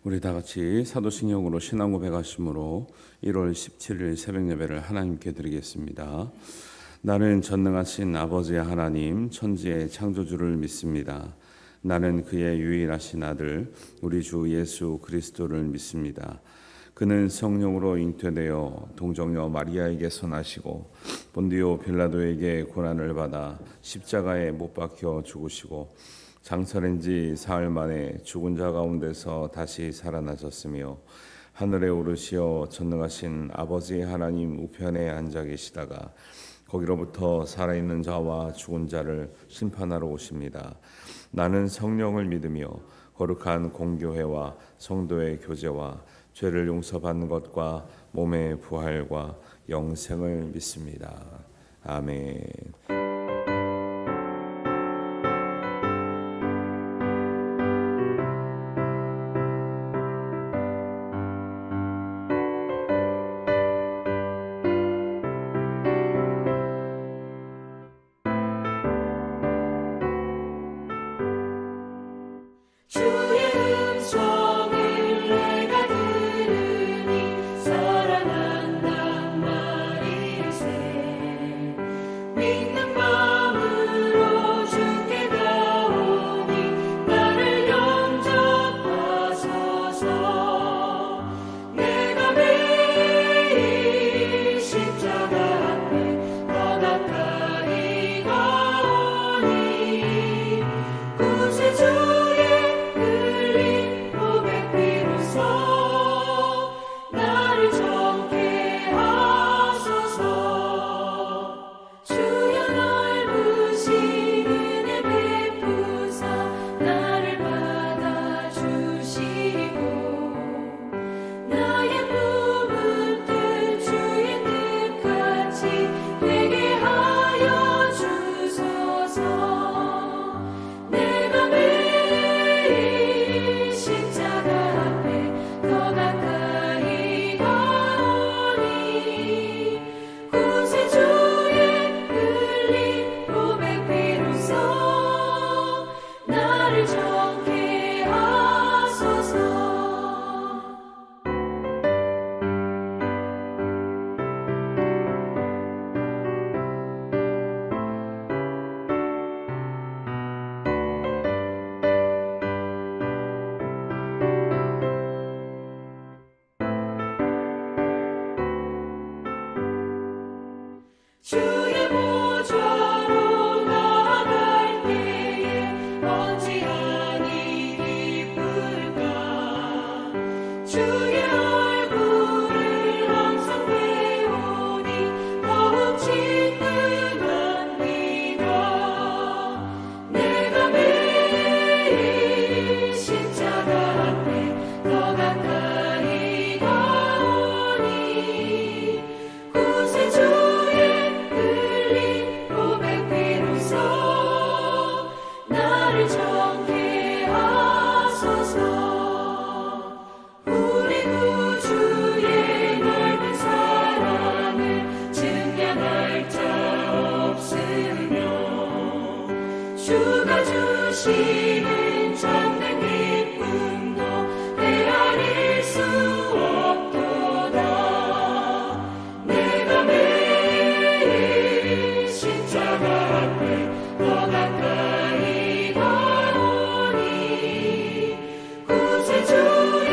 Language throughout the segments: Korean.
우리 다 같이 사도신경으로 신앙 고백하심으로 1월 17일 새벽 예배를 하나님께 드리겠습니다. 나는 전능하신 아버지의 하나님 천지의 창조주를 믿습니다. 나는 그의 유일하신 아들 우리 주 예수 그리스도를 믿습니다. 그는 성령으로 잉태되어 동정녀 마리아에게서 나시고 본디오 빌라도에게 고난을 받아 십자가에 못 박혀 죽으시고 장사된 지 사흘 만에 죽은 자 가운데서 다시 살아나셨으며 하늘에 오르시어 전능하신 아버지 하나님 우편에 앉아 계시다가 거기로부터 살아있는 자와 죽은 자를 심판하러 오십니다. 나는 성령을 믿으며 거룩한 공교회와 성도의 교제와 죄를 용서받는 것과 몸의 부활과 영생을 믿습니다. 아멘. 주의 보좌로 나아갈 때에 어찌하니 기쁠까. 주의 얼굴을 항상 배우니 더욱 진득합니다. 내가 매일 십자가 앞에 더 가까이 가오니 구세주 나를 정케 하소서. 우리 구주의 넓은 사랑을 증명할 자 없으며 주가 주시는 참된 기쁨도 헤아릴 수 없도다. 내가 매일 십자가 앞에 더 가까이 가오니 구세주의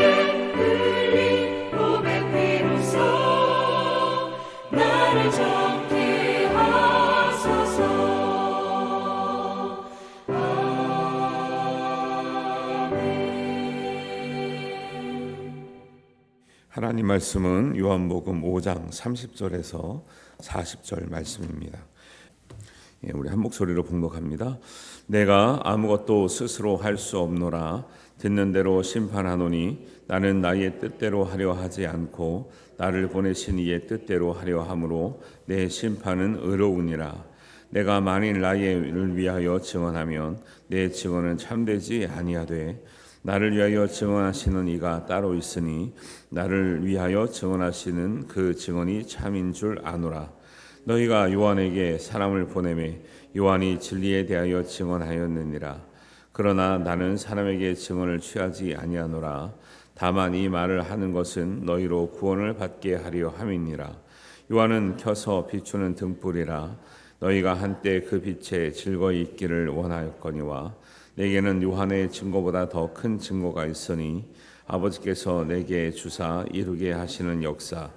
흘린 고백 비로소 나를 정케 하소서. 아멘. 하나님 말씀은 요한복음 5장 30절에서 40절 말씀입니다. 우리 한 목소리로 봉독합니다. 내가 아무것도 스스로 할 수 없노라. 듣는 대로 심판하노니 나는 나의 뜻대로 하려 하지 않고 나를 보내신 이의 뜻대로 하려 함으로 내 심판은 의로우니라. 내가 만일 나를 위하여 증언하면 내 증언은 참되지 아니하되 나를 위하여 증언하시는 이가 따로 있으니 나를 위하여 증언하시는 그 증언이 참인 줄 아노라. 너희가 요한에게 사람을 보내매 요한이 진리에 대하여 증언하였느니라. 그러나 나는 사람에게 증언을 취하지 아니하노라. 다만 이 말을 하는 것은 너희로 구원을 받게 하려 함이니라. 요한은 켜서 비추는 등불이라. 너희가 한때 그 빛에 즐거이 있기를 원하였거니와 내게는 요한의 증거보다 더 큰 증거가 있으니 아버지께서 내게 주사 이루게 하시는 역사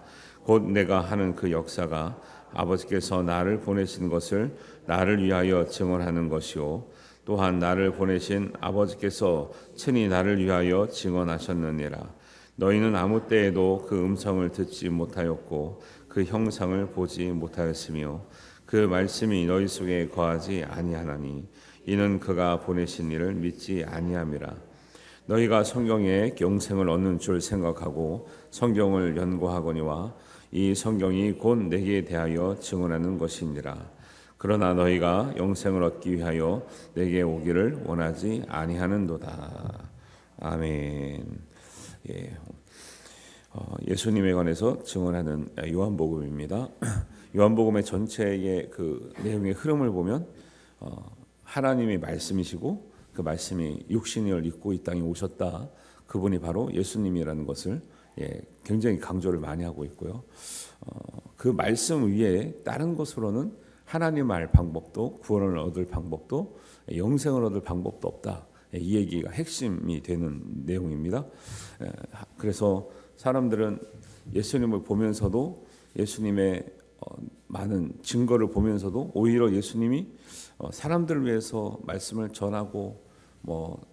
곧 내가 하는 그 역사가 아버지께서 나를 보내신 것을 나를 위하여 증언하는 것이요 또한 나를 보내신 아버지께서 친히 나를 위하여 증언하셨느니라. 너희는 아무 때에도 그 음성을 듣지 못하였고 그 형상을 보지 못하였으며 그 말씀이 너희 속에 거하지 아니하나니 이는 그가 보내신 이를 믿지 아니함이라. 너희가 성경에 영생을 얻는 줄 생각하고 성경을 연구하거니와 이 성경이 곧 내게 대하여 증언하는 것이니라. 그러나 너희가 영생을 얻기 위하여 내게 오기를 원하지 아니하는도다. 아멘. 예수님에 관해서 증언하는 요한복음입니다. 요한복음의 전체의 그 내용의 흐름을 보면 하나님이 말씀이시고 그 말씀이 육신을 입고 이 땅에 오셨다. 그분이 바로 예수님이라는 것을 굉장히 강조를 많이 하고 있고요. 그 말씀 위에 다른 것으로는 하나님 알 방법도 구원을 얻을 방법도 영생을 얻을 방법도 없다. 이 얘기가 핵심이 되는 내용입니다. 그래서 사람들은 예수님을 보면서도 예수님의 많은 증거를 보면서도 오히려 예수님이 사람들을 위해서 말씀을 전하고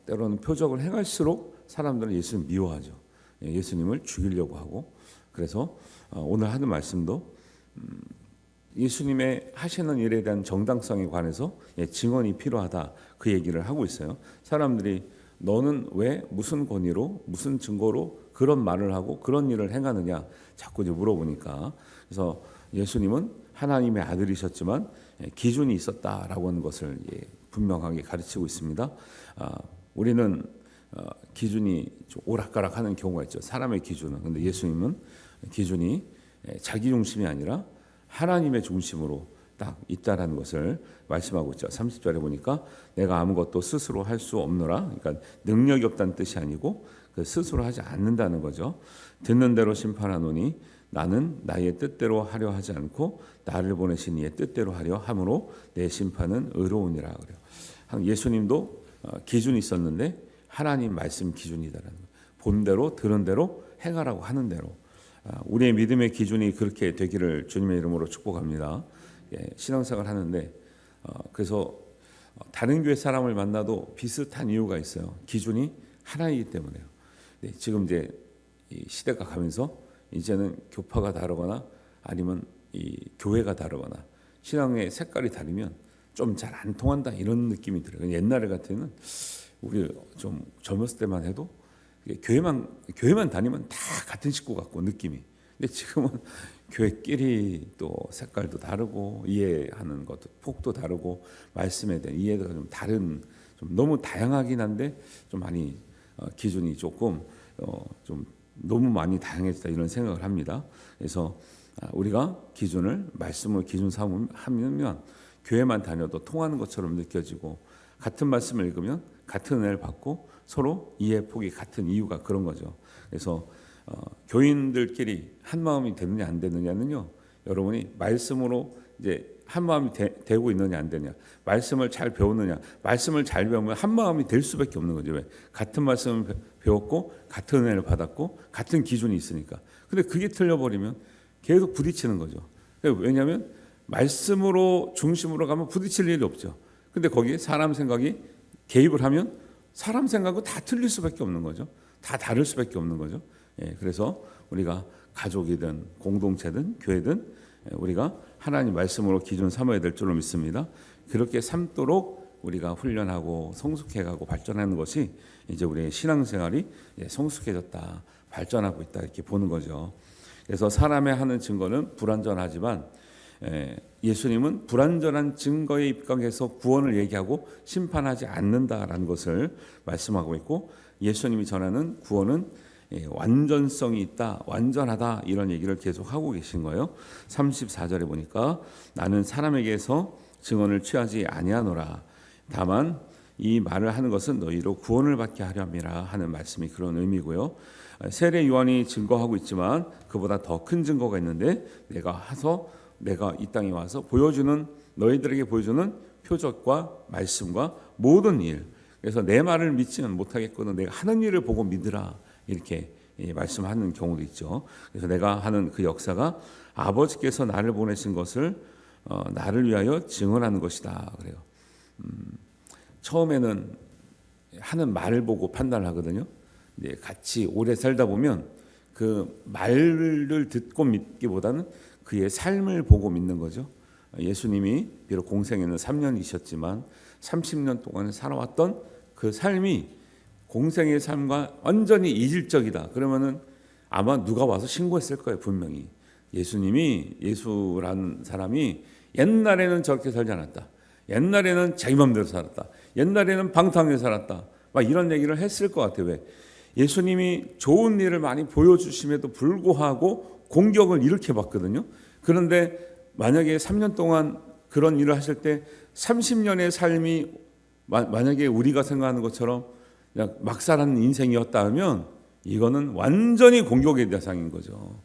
때로는 표적을 행할수록 사람들은 예수님을 미워하죠. 예수님을 죽이려고 하고 그래서 오늘 하는 말씀도 예수님의 하시는 일에 대한 정당성에 관해서 증언이 필요하다 그 얘기를 하고 있어요. 사람들이 너는 왜 무슨 권위로 무슨 증거로 그런 말을 하고 그런 일을 행하느냐 자꾸 이제 물어보니까 그래서 예수님은 하나님의 아들이셨지만 기준이 있었다라고 하는 것을 분명하게 가르치고 있습니다. 우리는 기준이 좀 오락가락하는 경우가 있죠. 사람의 기준은. 근데 예수님은 기준이 자기 중심이 아니라 하나님의 중심으로 딱 있다라는 것을 말씀하고 있죠. 30절에 보니까 내가 아무것도 스스로 할 수 없노라. 그러니까 능력이 없다는 뜻이 아니고 그 스스로 하지 않는다는 거죠. 듣는 대로 심판하노니 나는 나의 뜻대로 하려 하지 않고 나를 보내신 이의 뜻대로 하려 함으로 내 심판은 의로우니라 그래요. 예수님도 기준이 있었는데 하나님 말씀 기준이다라는 거예요. 본 대로 들은 대로 행하라고 하는 대로 우리의 믿음의 기준이 그렇게 되기를 주님의 이름으로 축복합니다. 신앙생활 하는데 그래서 다른 교회 사람을 만나도 비슷한 이유가 있어요. 기준이 하나이기 때문에요. 지금 이제 이 시대가 가면서 이제는 교파가 다르거나 아니면 이 교회가 다르거나 신앙의 색깔이 다르면 좀 잘 안 통한다 이런 느낌이 들어요. 옛날에 같으면 우리 좀 젊었을 때만 해도 교회만 다니면 다 같은 식구 같고 느낌이. 근데 지금은 교회끼리 또 색깔도 다르고 이해하는 것도 폭도 다르고 말씀에 대한 이해가 좀 다른 좀 너무 다양하긴 한데 좀 많이 기준이 조금 좀 너무 많이 다양해졌다 이런 생각을 합니다. 그래서 우리가 기준을 말씀을 기준 삼으면 교회만 다녀도 통하는 것처럼 느껴지고 같은 말씀을 읽으면 같은 은혜를 받고 서로 이해 폭이 같은 이유가 그런 거죠. 그래서 교인들끼리 한 마음이 되느냐 안 되느냐는요. 여러분이 말씀으로 이제 한 마음이 되고 있느냐 안 되느냐, 말씀을 잘 배우느냐, 말씀을 잘 배우면 한 마음이 될 수밖에 없는 거죠. 왜? 같은 말씀을 배웠고 같은 은혜를 받았고 같은 기준이 있으니까. 근데 그게 틀려버리면 계속 부딪히는 거죠. 왜냐하면 말씀으로 중심으로 가면 부딪힐 일이 없죠. 근데 거기에 사람 생각이 개입을 하면 사람 생각은 다 틀릴 수밖에 없는 거죠. 다 다를 수밖에 없는 거죠. 그래서 우리가 가족이든 공동체든 교회든 우리가 하나님 말씀으로 기준 삼아야 될 줄로 믿습니다. 그렇게 삼도록 우리가 훈련하고 성숙해가고 발전하는 것이 이제 우리의 신앙생활이 성숙해졌다, 발전하고 있다 이렇게 보는 거죠. 그래서 사람의 하는 증거는 불완전하지만 예수님은 불완전한 증거에 입각해서 구원을 얘기하고 심판하지 않는다라는 것을 말씀하고 있고 예수님이 전하는 구원은 완전성이 있다, 완전하다 이런 얘기를 계속 하고 계신 거예요. 34절에 보니까 나는 사람에게서 증언을 취하지 아니하노라. 다만 이 말을 하는 것은 너희로 구원을 받게 하려 함이라 하는 말씀이 그런 의미고요. 세례 요한이 증거하고 있지만 그보다 더 큰 증거가 있는데 내가 이 땅에 와서 너희들에게 보여주는 표적과 말씀과 모든 일. 그래서 내 말을 믿지는 못하겠거든 내가 하는 일을 보고 믿으라 이렇게 말씀하는 경우도 있죠. 그래서 내가 하는 그 역사가 아버지께서 나를 보내신 것을 나를 위하여 증언하는 것이다 그래요. 처음에는 하는 말을 보고 판단을 하거든요. 같이 오래 살다 보면 그 말을 듣고 믿기보다는 그의 삶을 보고 믿는 거죠. 예수님이 비록 공생에는 3년이셨지만 30년 동안 살아왔던 그 삶이 공생의 삶과 완전히 이질적이다. 그러면은 아마 누가 와서 신고했을 거예요, 분명히. 예수라는 사람이 옛날에는 저렇게 살지 않았다. 옛날에는 자기 맘대로 살았다. 옛날에는 방탕하게 살았다. 막 이런 얘기를 했을 것 같아요. 왜? 예수님이 좋은 일을 많이 보여주심에도 불구하고 공격을 이렇게 받거든요. 그런데 만약에 3년 동안 그런 일을 하실 때 30년의 삶이 만약에 우리가 생각하는 것처럼 그냥 막 사는 인생이었다 하면 이거는 완전히 공격의 대상인 거죠.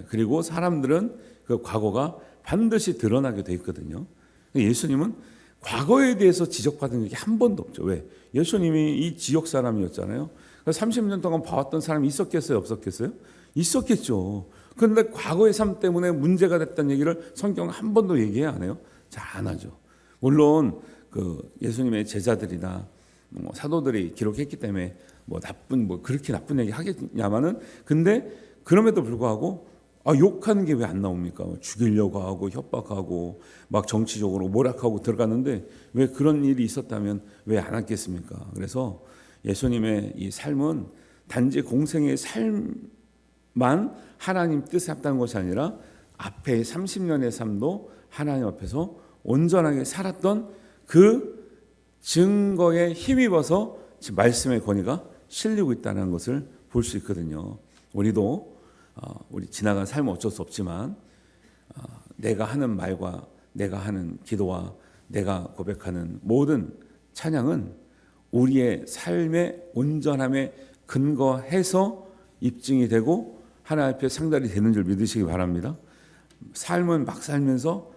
그리고 사람들은 그 과거가 반드시 드러나게 돼 있거든요. 예수님은 과거에 대해서 지적받은 적이 한 번도 없죠. 왜? 예수님이 이 지역 사람이었잖아요. 30년 동안 봐왔던 사람이 있었겠어요? 없었겠어요? 있었겠죠. 그런데 과거의 삶 때문에 문제가 됐다는 얘기를 성경은 한 번도 얘기 안 해요? 잘 안 하죠. 물론 그 예수님의 제자들이나 사도들이 기록했기 때문에 그렇게 나쁜 얘기 하겠냐마는 근데 그럼에도 불구하고 욕하는 게 왜 안 나옵니까? 죽이려고 하고 협박하고 막 정치적으로 몰락하고 들어갔는데 왜 그런 일이 있었다면 왜 안 했겠습니까? 그래서 예수님의 이 삶은 단지 공생의 삶만 하나님 뜻에 합당한 것이 아니라 앞에 30년의 삶도 하나님 앞에서 온전하게 살았던 그 증거에 힘입어서 지금 말씀의 권위가 실리고 있다는 것을 볼 수 있거든요. 우리도 우리 지나간 삶은 어쩔 수 없지만 내가 하는 말과 내가 하는 기도와 내가 고백하는 모든 찬양은 우리의 삶의 온전함에 근거해서 입증이 되고 하나님 앞에 상달이 되는 줄 믿으시기 바랍니다. 삶은 막 살면서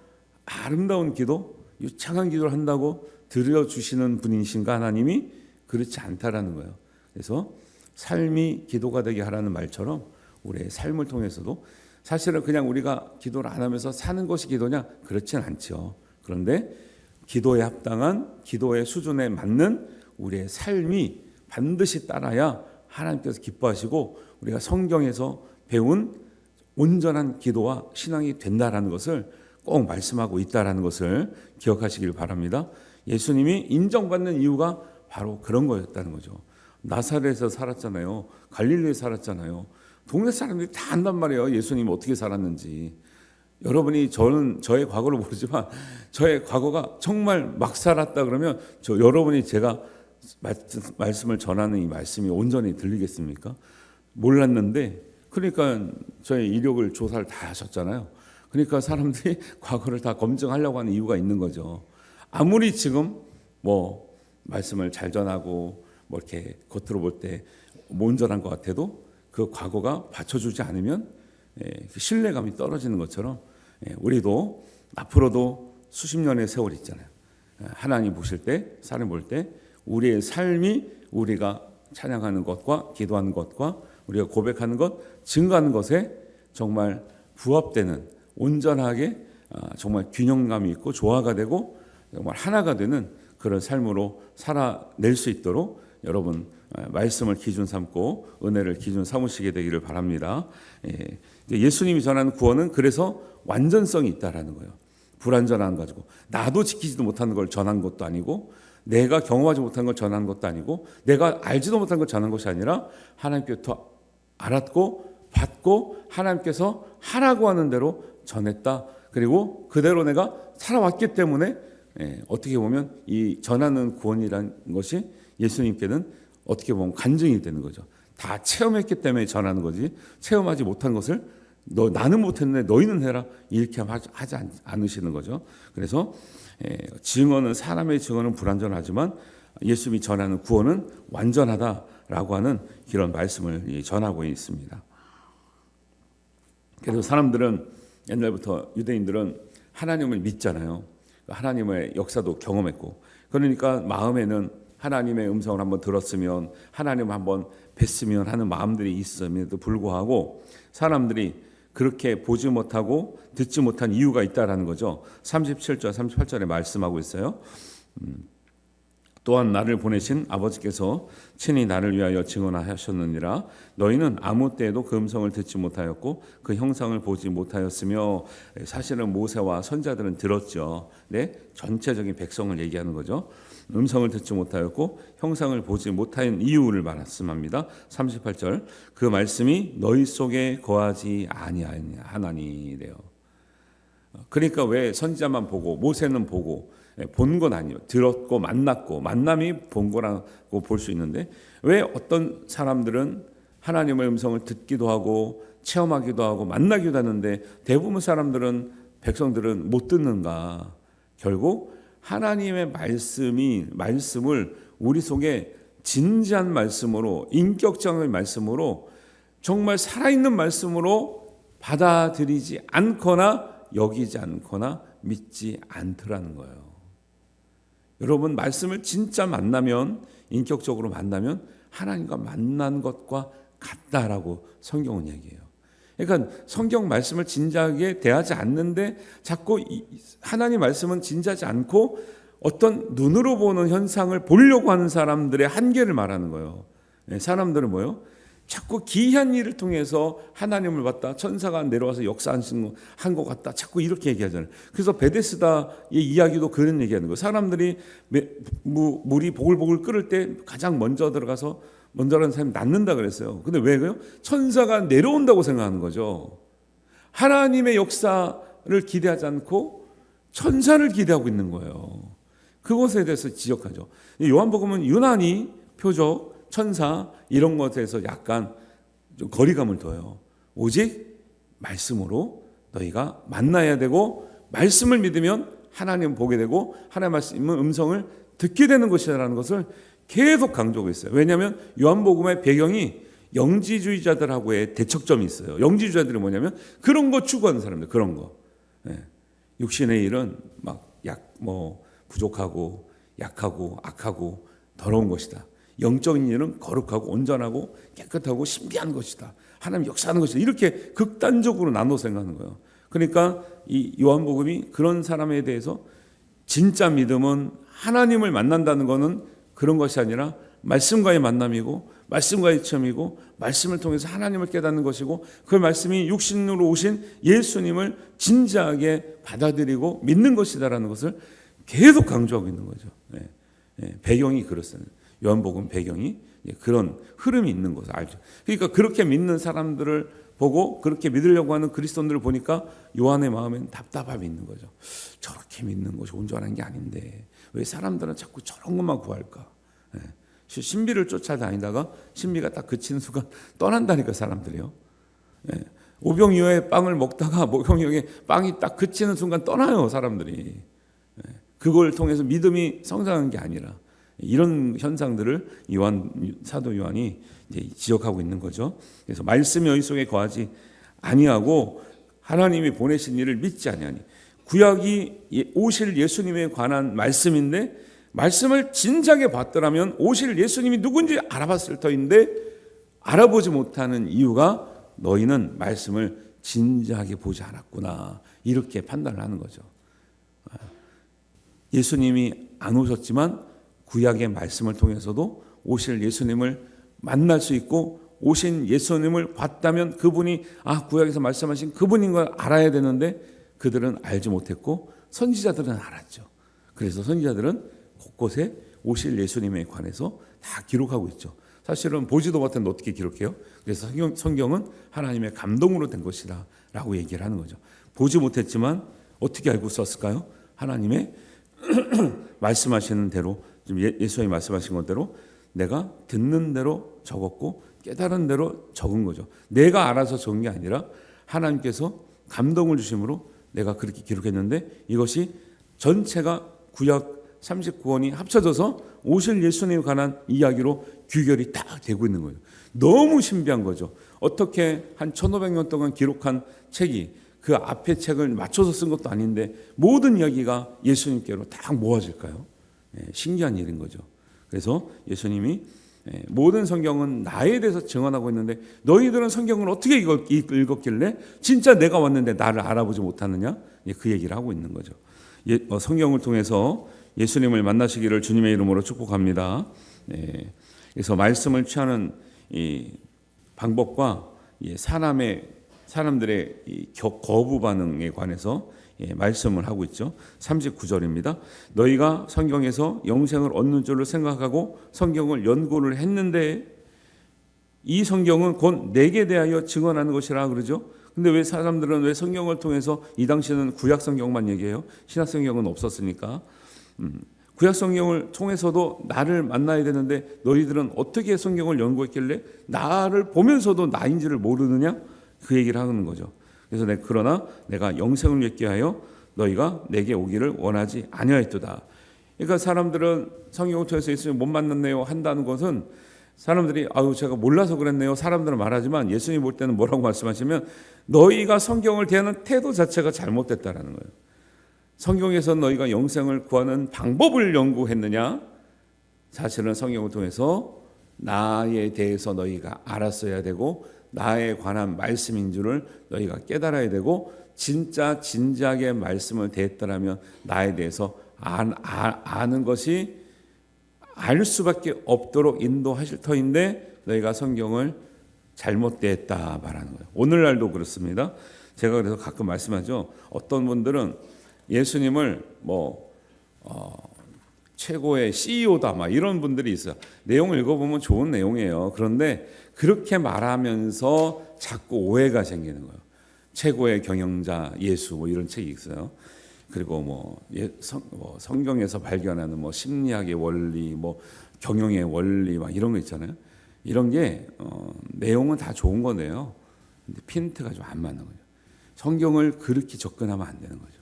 아름다운 기도, 유창한 기도를 한다고 들려주시는 분이신가 하나님이 그렇지 않다라는 거예요. 그래서 삶이 기도가 되게 하라는 말처럼 우리의 삶을 통해서도 사실은 그냥 우리가 기도를 안 하면서 사는 것이 기도냐? 그렇진 않죠. 그런데 기도에 합당한 기도의 수준에 맞는 우리의 삶이 반드시 따라야 하나님께서 기뻐하시고 우리가 성경에서 배운 온전한 기도와 신앙이 된다라는 것을 꼭 말씀하고 있다라는 것을 기억하시길 바랍니다. 예수님이 인정받는 이유가 바로 그런 거였다는 거죠. 나사렛에서 살았잖아요. 갈릴리에 살았잖아요. 동네 사람들이 다 안단 말이에요. 예수님이 어떻게 살았는지. 여러분이 저의 과거를 모르지만 저의 과거가 정말 막 살았다 그러면 여러분이 제가 말씀을 전하는 이 말씀이 온전히 들리겠습니까? 몰랐는데 그러니까 저의 이력을 조사를 다 하셨잖아요. 그러니까 사람들이 과거를 다 검증하려고 하는 이유가 있는 거죠. 아무리 지금 말씀을 잘 전하고 이렇게 겉으로 볼 때 온전한 것 같아도 그 과거가 받쳐주지 않으면 신뢰감이 떨어지는 것처럼 우리도 앞으로도 수십 년의 세월이 있잖아요. 하나님 보실 때, 사람 볼 때 우리의 삶이 우리가 찬양하는 것과 기도하는 것과 우리가 고백하는 것, 증거하는 것에 정말 부합되는 온전하게 정말 균형감이 있고 조화가 되고 정말 하나가 되는 그런 삶으로 살아낼 수 있도록 여러분 말씀을 기준 삼고 은혜를 기준 삼으시게 되기를 바랍니다. 예수님이 전하는 구원은 그래서 완전성이 있다라는 거예요. 불완전한 가지고 나도 지키지도 못하는 걸 전한 것도 아니고 내가 경험하지 못한 걸 전한 것도 아니고 내가 알지도 못한 걸 전한 것이 아니라 하나님께서 알았고 받고 하나님께서 하라고 하는 대로 전했다. 그리고 그대로 내가 살아왔기 때문에 어떻게 보면 이 전하는 구원이라는 것이 예수님께는 어떻게 보면 간증이 되는 거죠. 다 체험했기 때문에 전하는 거지 체험하지 못한 것을 나는 못했는데 너희는 해라 이렇게 하지 않으시는 거죠. 그래서 증언은 사람의 증언은 불완전하지만 예수님이 전하는 구원은 완전하다. 라고 하는 그런 말씀을 전하고 있습니다. 그래서 사람들은 옛날부터 유대인들은 하나님을 믿잖아요. 하나님의 역사도 경험했고, 그러니까 마음에는 하나님의 음성을 한번 들었으면, 하나님을 한번 뵀으면 하는 마음들이 있음에도 불구하고 사람들이 그렇게 보지 못하고 듣지 못한 이유가 있다라는 거죠. 37절, 38절에 말씀하고 있어요. 또한 나를 보내신 아버지께서 친히 나를 위하여 증언하셨느니라. 너희는 아무 때에도 그 음성을 듣지 못하였고 그 형상을 보지 못하였으며. 사실은 모세와 선자들은 들었죠. 네, 전체적인 백성을 얘기하는 거죠. 음성을 듣지 못하였고 형상을 보지 못한 이유를 말씀합니다. 38절, 그 말씀이 너희 속에 거하지 아니하나니래요. 그러니까 왜 선지자만 보고 모세는 보고 본 건 아니에요. 들었고 만났고, 만남이 본 거라고 볼 수 있는데 왜 어떤 사람들은 하나님의 음성을 듣기도 하고 체험하기도 하고 만나기도 하는데 대부분 사람들은, 백성들은 못 듣는가? 결국 하나님의 말씀을 우리 속에 진지한 말씀으로, 인격적인 말씀으로, 정말 살아있는 말씀으로 받아들이지 않거나 여기지 않거나 믿지 않더라는 거예요. 여러분, 말씀을 진짜 만나면, 인격적으로 만나면 하나님과 만난 것과 같다라고 성경은 얘기해요. 그러니까 성경 말씀을 진지하게 대하지 않는데 자꾸 하나님 말씀은 진지하지 않고 어떤 눈으로 보는 현상을 보려고 하는 사람들의 한계를 말하는 거예요. 사람들은 뭐예요? 자꾸 기이한 일을 통해서 하나님을 봤다, 천사가 내려와서 역사한 것 같다, 자꾸 이렇게 얘기하잖아요. 그래서 베데스다의 이야기도 그런 얘기하는 거예요. 사람들이 물이 보글보글 끓을 때 가장 먼저 들어가는 사람이 낫는다 그랬어요. 근데 왜 그래요? 천사가 내려온다고 생각하는 거죠. 하나님의 역사를 기대하지 않고 천사를 기대하고 있는 거예요. 그것에 대해서 지적하죠. 요한복음은 유난히 표적, 천사 이런 것에 대해서 약간 좀 거리감을 둬요. 오직 말씀으로 너희가 만나야 되고, 말씀을 믿으면 하나님 보게 되고 하나님 말씀의 음성을 듣게 되는 것이라는 것을 계속 강조하고 있어요. 왜냐하면 요한복음의 배경이 영지주의자들하고의 대척점이 있어요. 영지주의자들이 뭐냐면 그런 거 추구하는 사람들, 그런 거. 육신의 일은 부족하고 약하고 악하고 더러운 것이다. 영적인 일은 거룩하고 온전하고 깨끗하고 신비한 것이다. 하나님 역사하는 것이다. 이렇게 극단적으로 나눠 생각하는 거예요. 그러니까 이 요한복음이 그런 사람에 대해서 진짜 믿음은 하나님을 만난다는 것은 그런 것이 아니라 말씀과의 만남이고, 말씀과의 체험이고, 말씀을 통해서 하나님을 깨닫는 것이고, 그 말씀이 육신으로 오신 예수님을 진지하게 받아들이고 믿는 것이다라는 것을 계속 강조하고 있는 거죠. 배경이 그렇습니다. 요한복음 배경이 그런 흐름이 있는 것을 알죠. 그러니까 그렇게 믿는 사람들을 보고 그렇게 믿으려고 하는 그리스도인들을 보니까 요한의 마음에는 답답함이 있는 거죠. 저렇게 믿는 것이 온전한 게 아닌데 왜 사람들은 자꾸 저런 것만 구할까? 신비를 쫓아다니다가 신비가 딱 그치는 순간 떠난다니까, 사람들이요. 오병이어의 빵을 먹다가 오병이어의 빵이 딱 그치는 순간 떠나요, 사람들이. 그걸 통해서 믿음이 성장하는 게 아니라 이런 현상들을 사도 요한이 이제 지적하고 있는 거죠. 그래서 말씀이 너희 속에 거하지 아니하고 하나님이 보내신 일을 믿지 아니하니. 구약이 오실 예수님에 관한 말씀인데, 말씀을 진작에 봤더라면 오실 예수님이 누군지 알아봤을 터인데 알아보지 못하는 이유가 너희는 말씀을 진지하게 보지 않았구나, 이렇게 판단을 하는 거죠. 예수님이 안 오셨지만 구약의 말씀을 통해서도 오실 예수님을 만날 수 있고, 오신 예수님을 봤다면 그분이 구약에서 말씀하신 그분인 걸 알아야 되는데 그들은 알지 못했고 선지자들은 알았죠. 그래서 선지자들은 곳곳에 오실 예수님에 관해서 다 기록하고 있죠. 사실은 보지도 못했는데 어떻게 기록해요? 그래서 성경은 하나님의 감동으로 된 것이다 라고 얘기를 하는 거죠. 보지 못했지만 어떻게 알고 썼을까요? 하나님의 말씀하시는 대로, 지금 예수님이 말씀하신 것대로 내가 듣는 대로 적었고 깨달은 대로 적은 거죠. 내가 알아서 적은 게 아니라 하나님께서 감동을 주심으로 내가 그렇게 기록했는데, 이것이 전체가 구약 39권이 합쳐져서 오실 예수님에 관한 이야기로 귀결이 딱 되고 있는 거예요. 너무 신비한 거죠. 어떻게 한 1500년 동안 기록한 책이 그 앞에 책을 맞춰서 쓴 것도 아닌데 모든 이야기가 예수님께로 딱 모아질까요? 신기한 일인 거죠. 그래서 예수님이 모든 성경은 나에 대해서 증언하고 있는데 너희들은 성경을 어떻게 읽었길래 진짜 내가 왔는데 나를 알아보지 못하느냐? 그 얘기를 하고 있는 거죠. 성경을 통해서 예수님을 만나시기를 주님의 이름으로 축복합니다. 그래서 말씀을 취하는 이 방법과 사람들의 거부 반응에 관해서 말씀을 하고 있죠. 39절입니다. 너희가 성경에서 영생을 얻는 줄로 생각하고 성경을 연구를 했는데 이 성경은 곧 내게 대하여 증언하는 것이라 그러죠. 근데 왜 사람들은 왜 성경을 통해서 이 당시에는 구약 성경만 얘기해요? 신약 성경은 없었으니까. 구약 성경을 통해서도 나를 만나야 되는데 너희들은 어떻게 성경을 연구했길래 나를 보면서도 나인지를 모르느냐? 그 얘기를 하는 거죠. 그래서 그러나 내가 영생을 얻게 하여 너희가 내게 오기를 원하지 아니하였도다. 그러니까 사람들은 성경을 통해서 예수님 못 만났네요 한다는 것은 사람들이 제가 몰라서 그랬네요. 사람들은 말하지만 예수님 볼 때는 뭐라고 말씀하시면 너희가 성경을 대하는 태도 자체가 잘못됐다라는 거예요. 성경에서 너희가 영생을 구하는 방법을 연구했느냐? 사실은 성경을 통해서 나에 대해서 너희가 알았어야 되고 나에 관한 말씀인 줄을 너희가 깨달아야 되고 진짜 진지하게 말씀을 대했더라면 나에 대해서 아는 것이 알 수밖에 없도록 인도하실 터인데 너희가 성경을 잘못 대했다 말하는 거예요. 오늘날도 그렇습니다. 제가 그래서 가끔 말씀하죠. 어떤 분들은 예수님을 최고의 CEO다 막 이런 분들이 있어요. 내용을 읽어보면 좋은 내용이에요. 그런데 그렇게 말하면서 자꾸 오해가 생기는 거예요. 최고의 경영자 예수 이런 책이 있어요. 그리고 성경에서 발견하는 심리학의 원리, 경영의 원리 막 이런 거 있잖아요. 이런 게 내용은 다 좋은 거네요. 근데 핀트가 좀 안 맞는 거죠. 성경을 그렇게 접근하면 안 되는 거죠.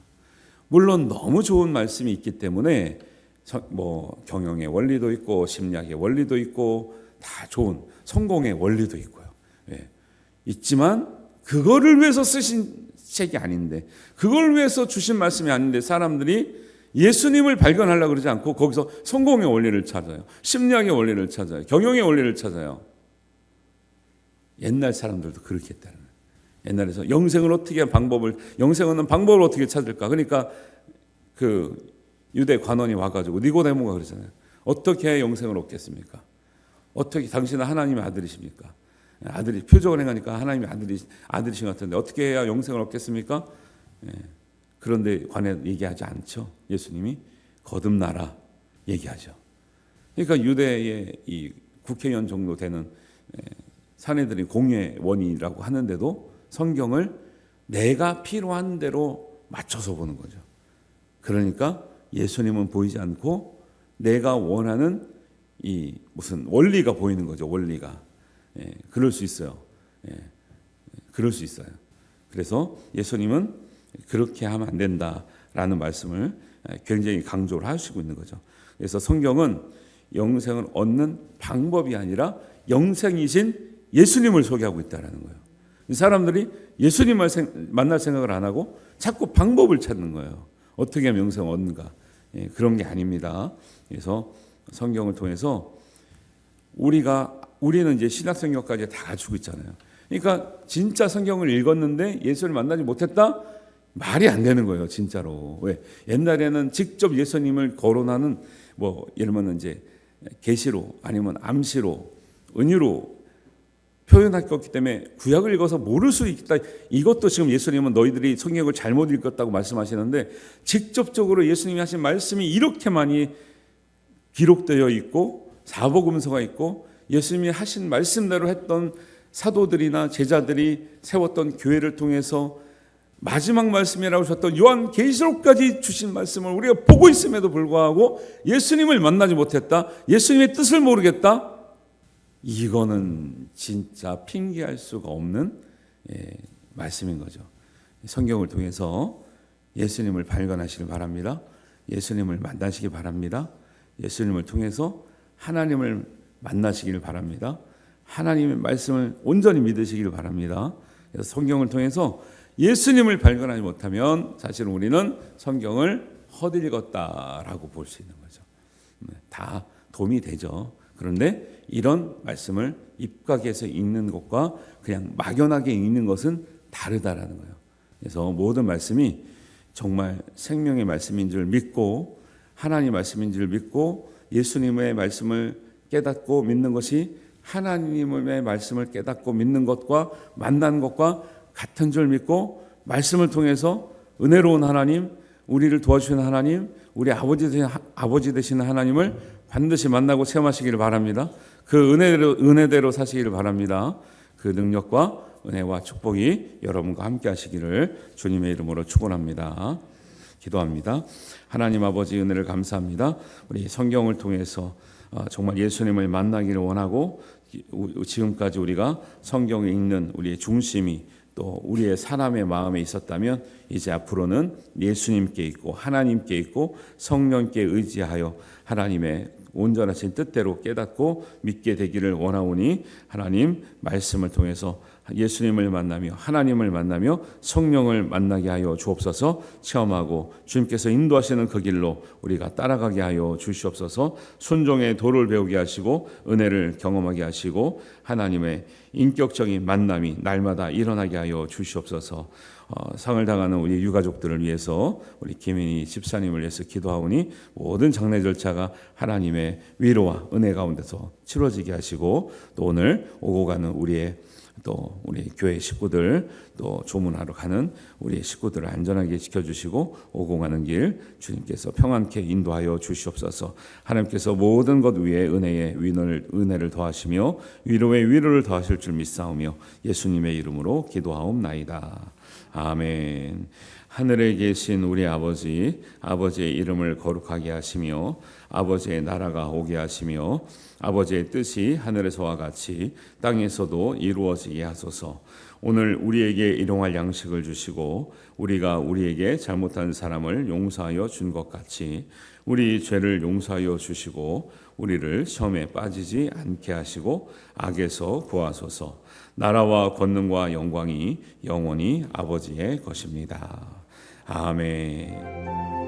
물론 너무 좋은 말씀이 있기 때문에 경영의 원리도 있고 심리학의 원리도 있고 다 좋은 성공의 원리도 있고요. 있지만 그거를 위해서 쓰신 책이 아닌데 그걸 위해서 주신 말씀이 아닌데 사람들이 예수님을 발견하려고 그러지 않고 거기서 성공의 원리를 찾아요. 심리학의 원리를 찾아요. 경영의 원리를 찾아요. 옛날 사람들도 그렇게 했다는 거예요. 옛날에서 영생을 어떻게 영생하는 방법을 어떻게 찾을까? 그러니까 그 유대 관원이 와가지고 니고데모가 그러잖아요. 어떻게 영생을 얻겠습니까? 어떻게 당신은 하나님의 아들이십니까? 아들이 표적을 행하니까 하나님의 아들이신 것 같은데 어떻게 해야 영생을 얻겠습니까? 그런데 관해 얘기하지 않죠. 예수님이 거듭나라 얘기하죠. 그러니까 유대의 이 국회의원 정도 되는 사내들이 공회원이라고 하는데도 성경을 내가 필요한 대로 맞춰서 보는 거죠. 그러니까 예수님은 보이지 않고 내가 원하는 이 무슨 원리가 보이는 거죠. 원리가. 그럴 수 있어요. 그럴 수 있어요. 그래서 예수님은 그렇게 하면 안 된다라는 말씀을 굉장히 강조를 하시고 있는 거죠. 그래서 성경은 영생을 얻는 방법이 아니라 영생이신 예수님을 소개하고 있다는 거예요. 사람들이 예수님을 만날 생각을 안 하고 자꾸 방법을 찾는 거예요. 어떻게 하면 영생을 얻는가. 그런 게 아닙니다. 그래서 성경을 통해서 우리는 이제 신약 성경까지 다 갖추고 있잖아요. 그러니까 진짜 성경을 읽었는데 예수를 만나지 못했다? 말이 안 되는 거예요, 진짜로. 왜? 옛날에는 직접 예수님을 거론하는 예를 들면 이제 계시로 아니면 암시로 은유로 표현할 것 없기 때문에 구약을 읽어서 모를 수 있다. 이것도 지금 예수님은 너희들이 성경을 잘못 읽었다고 말씀하시는데 직접적으로 예수님이 하신 말씀이 이렇게 많이 기록되어 있고 사복음서가 있고 예수님이 하신 말씀대로 했던 사도들이나 제자들이 세웠던 교회를 통해서 마지막 말씀이라고 하셨던 요한계시록까지 주신 말씀을 우리가 보고 있음에도 불구하고 예수님을 만나지 못했다. 예수님의 뜻을 모르겠다. 이거는 진짜 핑계할 수가 없는 말씀인 거죠. 성경을 통해서 예수님을 발견하시길 바랍니다. 예수님을 만나시기 바랍니다. 예수님을 통해서 하나님을 만나시길 바랍니다. 하나님의 말씀을 온전히 믿으시길 바랍니다. 그래서 성경을 통해서 예수님을 발견하지 못하면 사실 우리는 성경을 헛읽었다라고 볼 수 있는 거죠. 다 도움이 되죠. 그런데 이런 말씀을 입각해서 읽는 것과 그냥 막연하게 읽는 것은 다르다라는 거예요. 그래서 모든 말씀이 정말 생명의 말씀인 줄 믿고 하나님 말씀인 줄 믿고 예수님의 말씀을 깨닫고 믿는 것이 하나님의 말씀을 깨닫고 믿는 것과 만나는 것과 같은 줄 믿고 말씀을 통해서 은혜로운 하나님, 우리를 도와주시는 하나님, 우리 아버지 되시는 하나님을 반드시 만나고 체험하시기를 바랍니다. 그 은혜대로 사시기를 바랍니다. 그 능력과 은혜와 축복이 여러분과 함께 하시기를 주님의 이름으로 축원합니다. 기도합니다. 하나님 아버지 은혜를 감사합니다. 우리 성경을 통해서 정말 예수님을 만나기를 원하고 지금까지 우리가 성경을 읽는 우리의 중심이 또 우리의 사람의 마음에 있었다면 이제 앞으로는 예수님께 있고 하나님께 있고 성령께 의지하여 하나님의 온전하신 뜻대로 깨닫고 믿게 되기를 원하오니 하나님 말씀을 통해서 예수님을 만나며 하나님을 만나며 성령을 만나게 하여 주옵소서. 체험하고 주님께서 인도하시는 그 길로 우리가 따라가게 하여 주시옵소서. 순종의 도를 배우게 하시고 은혜를 경험하게 하시고 하나님의 인격적인 만남이 날마다 일어나게 하여 주시옵소서. 상을 당하는 우리 유가족들을 위해서 우리 김인희 집사님을 위해서 기도하오니 모든 장례 절차가 하나님의 위로와 은혜 가운데서 치러지게 하시고 또 오늘 오고 가는 또 우리 교회 식구들 또 조문하러 가는 우리 식구들을 안전하게 지켜주시고 오고 가는 길 주님께서 평안케 인도하여 주시옵소서. 하나님께서 모든 것 위에 은혜를 더하시며 위로의 위로를 더하실 줄 믿사오며 예수님의 이름으로 기도하옵나이다. 아멘. 하늘에 계신 우리 아버지의 이름을 거룩하게 하시며 아버지의 나라가 오게 하시며 아버지의 뜻이 하늘에서와 같이 땅에서도 이루어지게 하소서. 오늘 우리에게 일용할 양식을 주시고 우리가 우리에게 잘못한 사람을 용서하여 준 것 같이 우리 죄를 용서하여 주시고 우리를 시험에 빠지지 않게 하시고 악에서 구하소서. 나라와 권능과 영광이 영원히 아버지의 것입니다. 아멘.